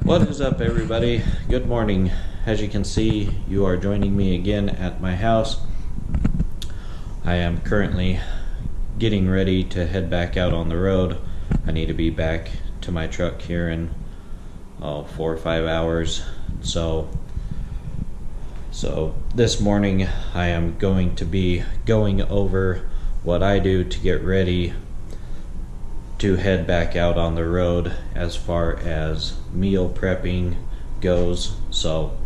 What is up, everybody? Good morning. As you can see, you are joining me again at my house. I am currently getting ready to head back out on the road. I need to be back to my truck here in 4 or 5 hours. So this morning I am going to be going over what I do to get ready to head back out on the road as far as meal prepping goes. So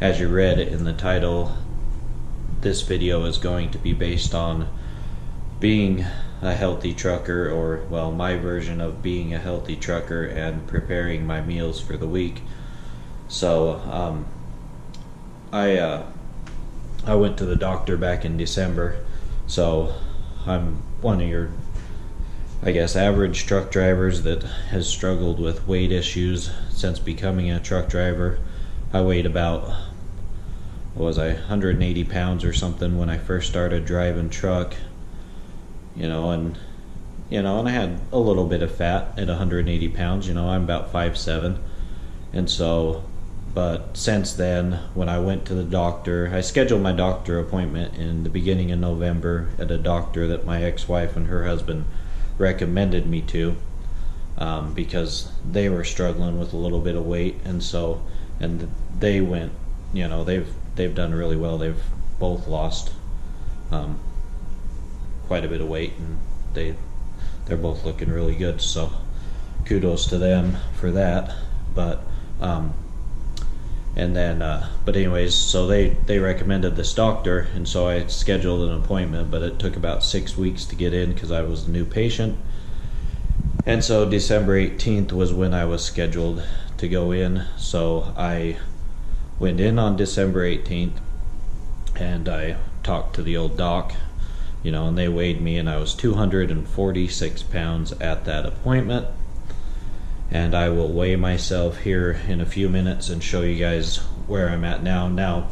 as you read in the title, this video is going to be based on being a healthy trucker, or well, my version of being a healthy trucker and preparing my meals for the week. So I went to the doctor back in December, so I'm one of your, I guess, average truck drivers that has struggled with weight issues since becoming a truck driver. I weighed about, what was I, 180 pounds or something when I first started driving truck, and I had a little bit of fat at 180 pounds. I'm about 5'7", and so, but since then, when I went to the doctor, I scheduled my doctor appointment in the beginning of November at a doctor that my ex-wife and her husband recommended me to, because they were struggling with a little bit of weight, and they went, they've done really well. They've both lost quite a bit of weight, and they're both looking really good, so kudos to them for that. But anyways, so they recommended this doctor, and so I scheduled an appointment, but it took about 6 weeks to get in because I was a new patient. And so December 18th was when I was scheduled to go in. So I went in on December 18th, and I talked to the old doc, and they weighed me, and I was 246 pounds at that appointment. And I will weigh myself here in a few minutes and show you guys where I'm at now. Now,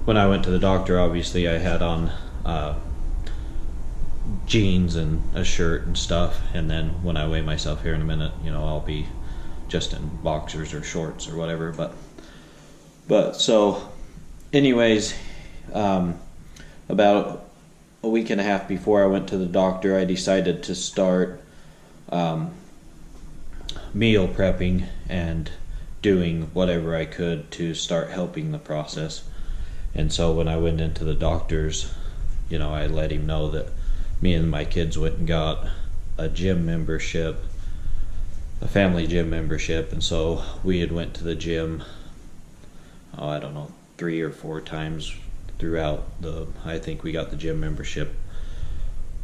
when I went to the doctor, obviously I had on jeans and a shirt and stuff, and then when I weigh myself here in a minute, I'll be just in boxers or shorts or whatever. But so anyways, about a week and a half before I went to the doctor, I decided to start meal prepping and doing whatever I could to start helping the process. And so when I went into the doctor's, I let him know that me and my kids went and got a gym membership, a family gym membership, and so we had went to the gym, I don't know, 3 or 4 times throughout I think we got the gym membership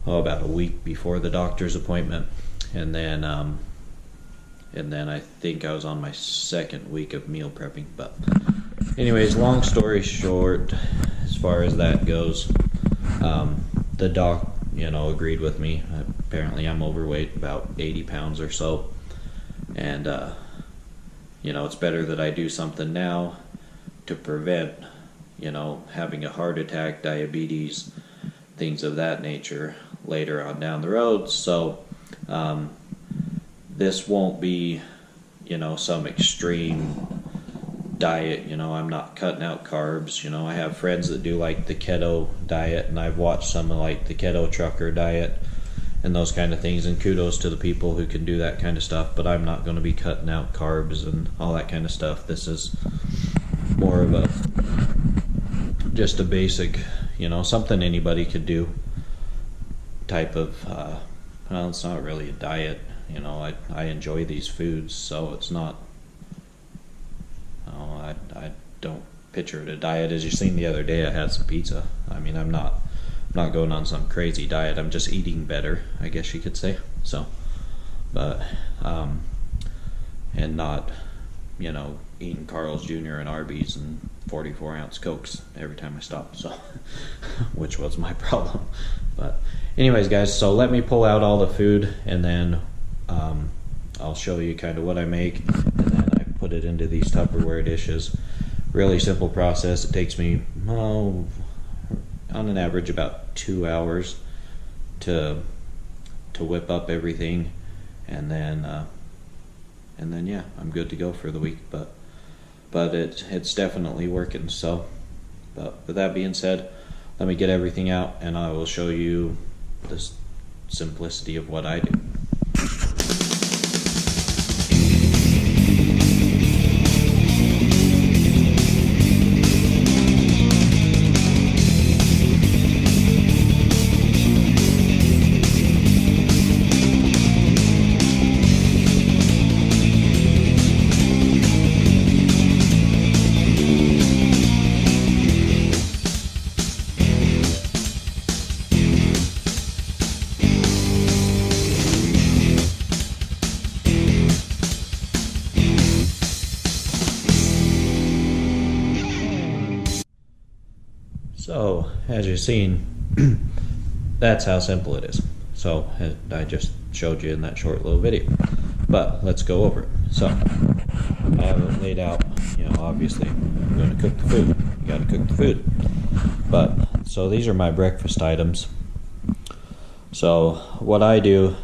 about a week before the doctor's appointment. And then I think I was on my 2nd week of meal prepping. But anyways, long story short, as far as that goes, the doc, agreed with me. Apparently I'm overweight, about 80 pounds or so. And, it's better that I do something now to prevent, having a heart attack, diabetes, things of that nature later on down the road. So, this won't be, some extreme diet. I'm not cutting out carbs. I have friends that do like the keto diet, and I've watched some of like the keto trucker diet and those kind of things, and kudos to the people who can do that kind of stuff. But I'm not going to be cutting out carbs and all that kind of stuff. This is more of just a basic, something anybody could do type of, well, it's not really a diet. I enjoy these foods, so it's not, I don't picture it a diet. As you seen the other day, I had some pizza. I mean, I'm not going on some crazy diet. I'm just eating better, I guess you could say. So, but, and not, eating Carl's Jr. and Arby's and 44-ounce Cokes every time I stop, so, which was my problem. But anyways, guys, so let me pull out all the food, and then I'll show you kind of what I make, and then I put it into these Tupperware dishes. Really simple process. It takes me, on an average, about 2 hours to whip up everything, and then and then yeah, I'm good to go for the week. But it's definitely working. So, but with that being said, let me get everything out, and I will show you the simplicity of what I do. So, as you've seen, that's how simple it is. So, I just showed you in that short little video. But, let's go over it. So, I have it laid out, obviously, I'm going to cook the food. You got to cook the food. But, so these are my breakfast items. So, what I do,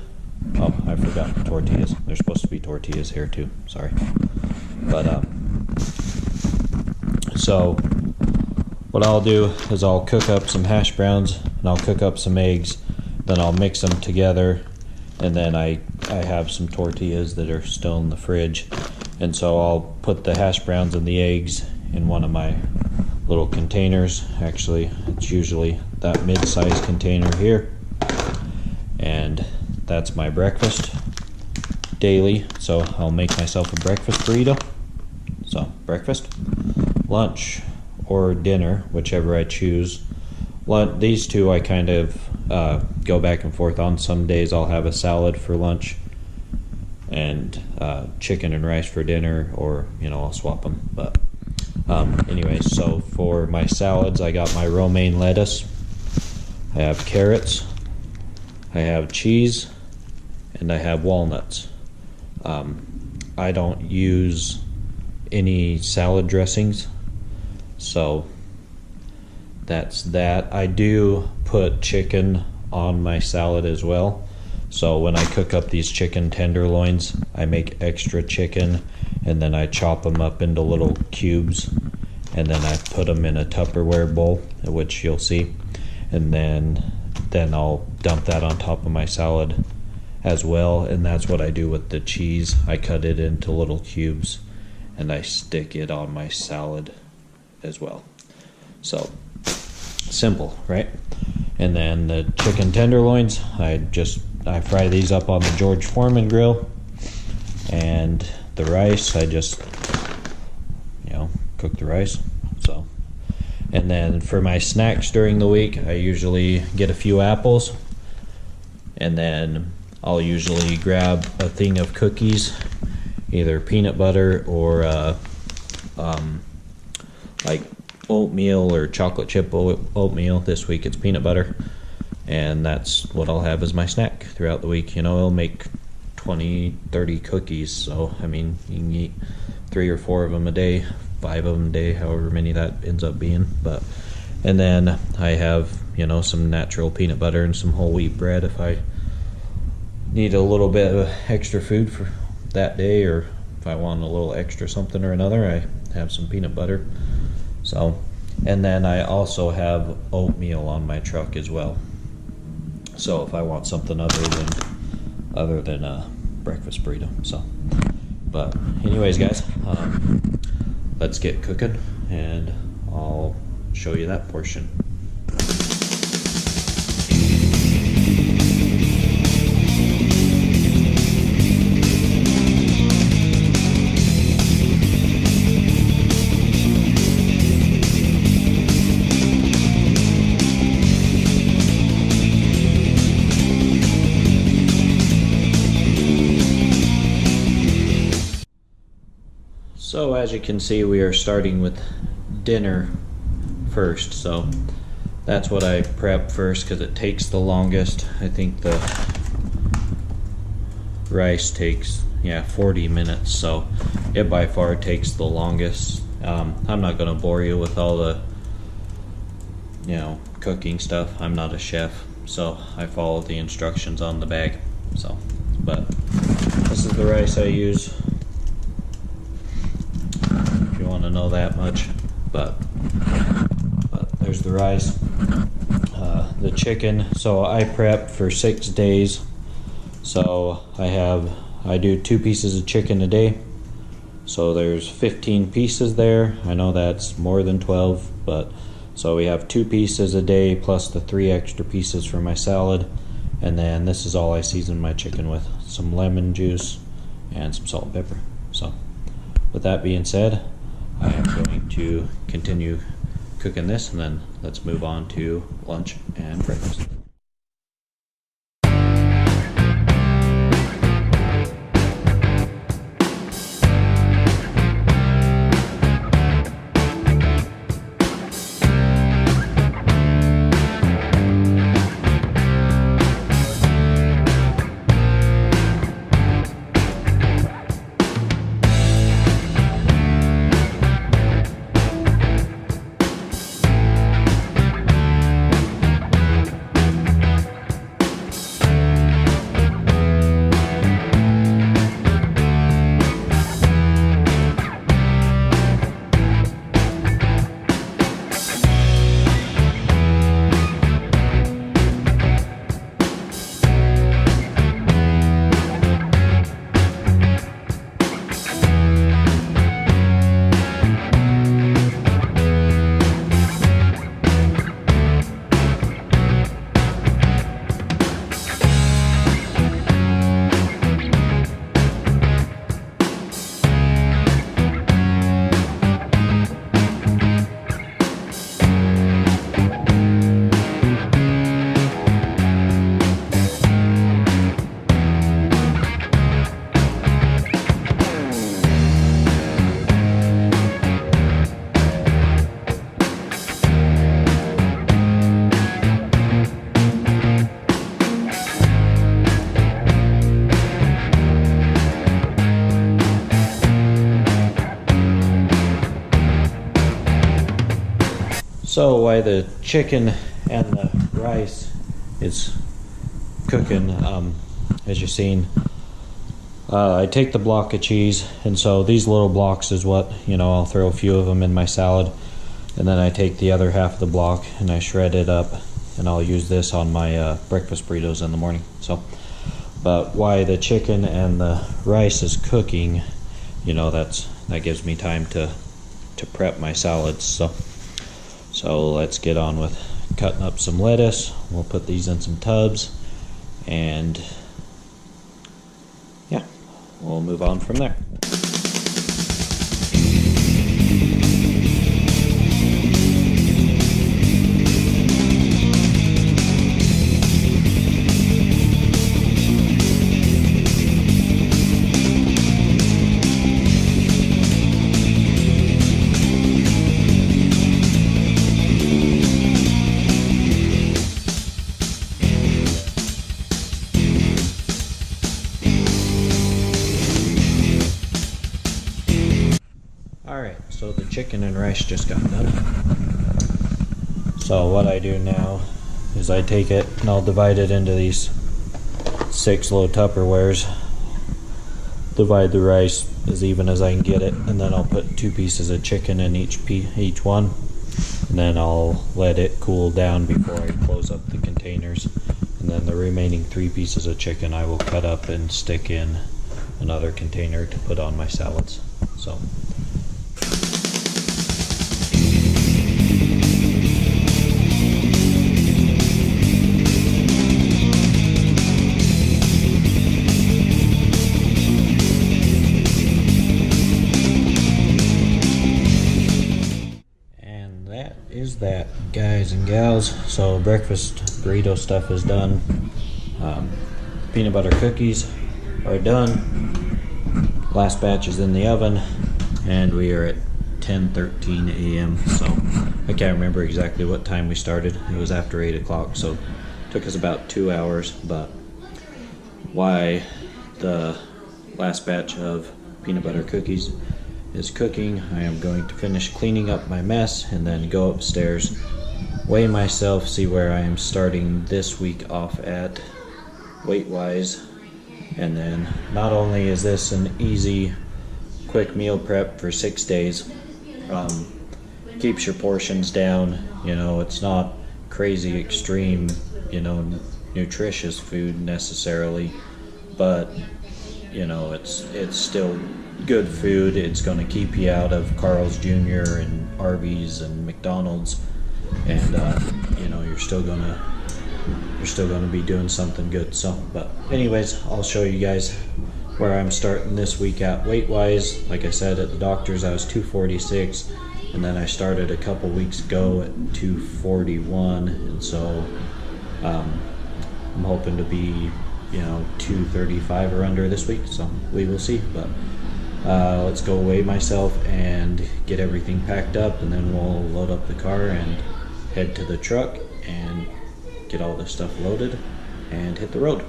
oh, I forgot the tortillas. There's supposed to be tortillas here too, sorry. But, so, what I'll do is I'll cook up some hash browns and I'll cook up some eggs, then I'll mix them together, and then I have some tortillas that are still in the fridge, and so I'll put the hash browns and the eggs in one of my little containers. Actually, it's usually that mid-sized container here, and that's my breakfast daily. So I'll make myself a breakfast burrito. So breakfast, lunch, or dinner, whichever I choose. These two I kind of go back and forth on. Some days I'll have a salad for lunch and chicken and rice for dinner, or I'll swap them. But anyways, so for my salads, I got my romaine lettuce, I have carrots, I have cheese, and I have walnuts. I don't use any salad dressings, so that's that. I do put chicken on my salad as well. So when I cook up these chicken tenderloins, I make extra chicken, and then I chop them up into little cubes, and then I put them in a Tupperware bowl, which you'll see, and then I'll dump that on top of my salad as well. And that's what I do with the cheese. I cut it into little cubes and I stick it on my salad as well. So simple, right? And then the chicken tenderloins, I fry these up on the George Foreman grill. And the rice, I just cook the rice. So, and then for my snacks during the week, I usually get a few apples, and then I'll usually grab a thing of cookies, either peanut butter or like oatmeal or chocolate chip oatmeal. This week it's peanut butter, and that's what I'll have as my snack throughout the week. I'll make 20-30 cookies, so I mean, you can eat 3 or 4 of them a day, 5 of them a day, however many that ends up being. But and then I have some natural peanut butter and some whole wheat bread if I need a little bit of extra food for that day, or if I want a little extra something or another, I have some peanut butter. So, and then I also have oatmeal on my truck as well. So if I want something other than a breakfast burrito. So, but anyways, guys, let's get cooking, and I'll show you that portion. So as you can see, we are starting with dinner first, so that's what I prep first because it takes the longest. I think the rice takes 40 minutes, so it by far takes the longest. I'm not going to bore you with all the cooking stuff. I'm not a chef, so I follow the instructions on the bag. So, but this is the rice I use know that much, but there's the rice. The chicken, so I prep for 6 days, so I do 2 pieces of chicken a day, so there's 15 pieces there. I know that's more than 12, but so we have 2 pieces a day plus the 3 extra pieces for my salad, and then this is all I season my chicken with: some lemon juice and some salt and pepper. So with that being said, I am going to continue cooking this, and then let's move on to lunch and breakfast. So while the chicken and the rice is cooking, as you've seen, I take the block of cheese, and so these little blocks is what, I'll throw a few of them in my salad, and then I take the other half of the block and I shred it up, and I'll use this on my breakfast burritos in the morning. So, but while the chicken and the rice is cooking, that gives me time to prep my salads. So let's get on with cutting up some lettuce. We'll put these in some tubs, and yeah, we'll move on from there. Alright, so the chicken and rice just got done. So what I do now is I take it and I'll divide it into these 6 little Tupperwares. Divide the rice as even as I can get it, and then I'll put 2 pieces of chicken in each one. And then I'll let it cool down before I close up the containers. And then the remaining 3 pieces of chicken I will cut up and stick in another container to put on my salads. So is that, guys and gals. So breakfast burrito stuff is done. Peanut butter cookies are done. Last batch is in the oven, and we are at 10:13 a.m. So I can't remember exactly what time we started. It was after 8 o'clock, so it took us about 2 hours. But why the last batch of peanut butter cookies is cooking, I am going to finish cleaning up my mess and then go upstairs, weigh myself, see where I am starting this week off at weight wise, and then not only is this an easy quick meal prep for 6 days, keeps your portions down. You know, it's not crazy extreme, you know, nutritious food necessarily, but you know, it's still good food. It's going to keep you out of Carl's Jr. and Arby's and McDonald's, and you know, you're still gonna be doing something good. So, but anyways, I'll show you guys where I'm starting this week at weight wise. Like I said, at the doctor's I was 246, and then I started a couple weeks ago at 241, and so I'm hoping to be, you know, 235 or under this week, so we will see. But let's go weigh myself and get everything packed up, and then we'll load up the car and head to the truck and get all this stuff loaded and hit the road.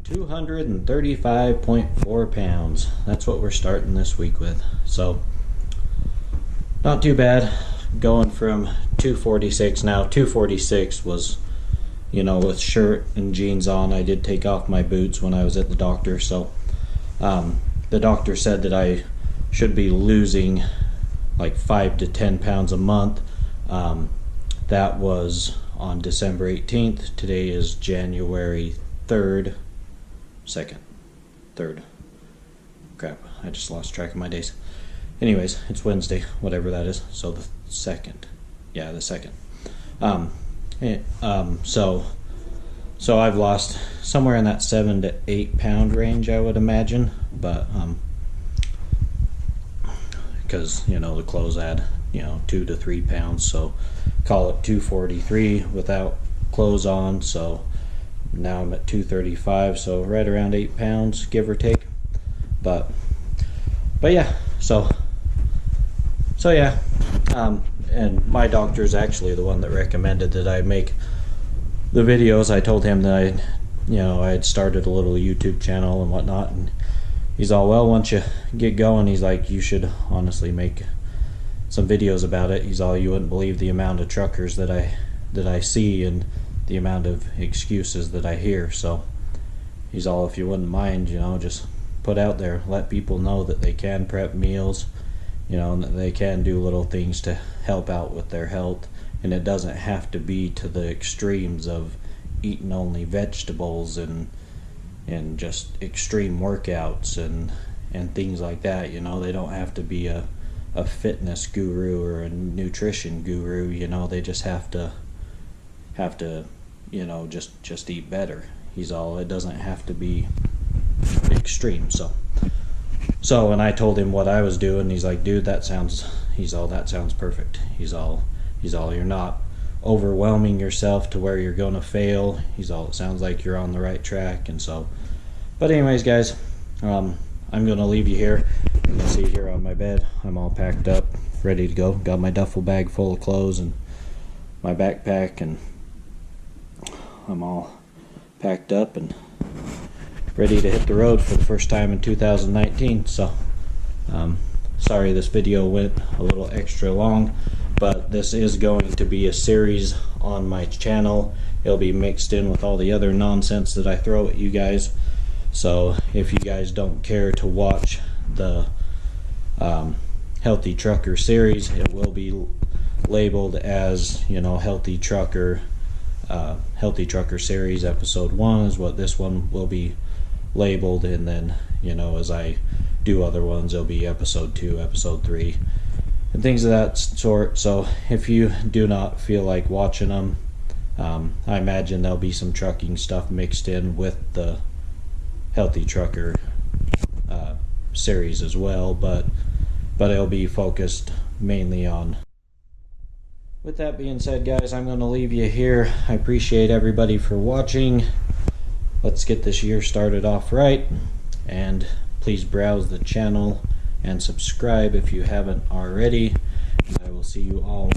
£235.4. That's what we're starting this week with. So not too bad. Going from 246 now. 246 was, you know, with shirt and jeans on. I did take off my boots when I was at the doctor. So the doctor said that I should be losing like 5 to 10 pounds a month. That was on December 18th. Today is January 3rd. 3rd. Crap, I just lost track of my days. Anyways, it's Wednesday, whatever that is. So the 2nd. Yeah, the 2nd. So I've lost somewhere in that 7 to 8 pound range, I would imagine. But because, you know, the clothes add, you know, 2 to 3 pounds, so call it 243 without clothes on. So now I'm at 235, so right around 8 pounds, give or take. But yeah, so yeah, and my doctor is actually the one that recommended that I make the videos. I told him that I had started a little YouTube channel and whatnot, and he's all, well, once you get going, he's like, you should honestly make some videos about it. He's all, you wouldn't believe the amount of truckers that I see and the amount of excuses that I hear. So he's all, if you wouldn't mind, you know, just put out there, let people know that they can prep meals, you know, and that they can do little things to help out with their health, and it doesn't have to be to the extremes of eating only vegetables and just extreme workouts and things like that. You know, they don't have to be a fitness guru or a nutrition guru. You know, they just have to you know, just eat better. He's all, it doesn't have to be extreme. So and I told him what I was doing. He's like, dude, that sounds perfect. He's all, you're not overwhelming yourself to where you're gonna fail. He's all, it sounds like you're on the right track. And so, but anyways, guys, I'm gonna leave you here. You can see here on my bed, I'm all packed up, ready to go. Got my duffel bag full of clothes and my backpack, and I'm all packed up and ready to hit the road for the first time in 2019. So sorry this video went a little extra long, but this is going to be a series on my channel. It'll be mixed in with all the other nonsense that I throw at you guys. So if you guys don't care to watch the Healthy Trucker series, it will be labeled as, you know, Healthy Trucker series episode 1 is what this one will be labeled, and then, you know, as I do other ones, it'll be episode 2, episode 3, and things of that sort. So if you do not feel like watching them, I imagine there'll be some trucking stuff mixed in with the Healthy Trucker series as well, but it'll be focused mainly on. With that being said, guys, I'm going to leave you here. I appreciate everybody for watching. Let's get this year started off right, and please browse the channel and subscribe if you haven't already, and I will see you all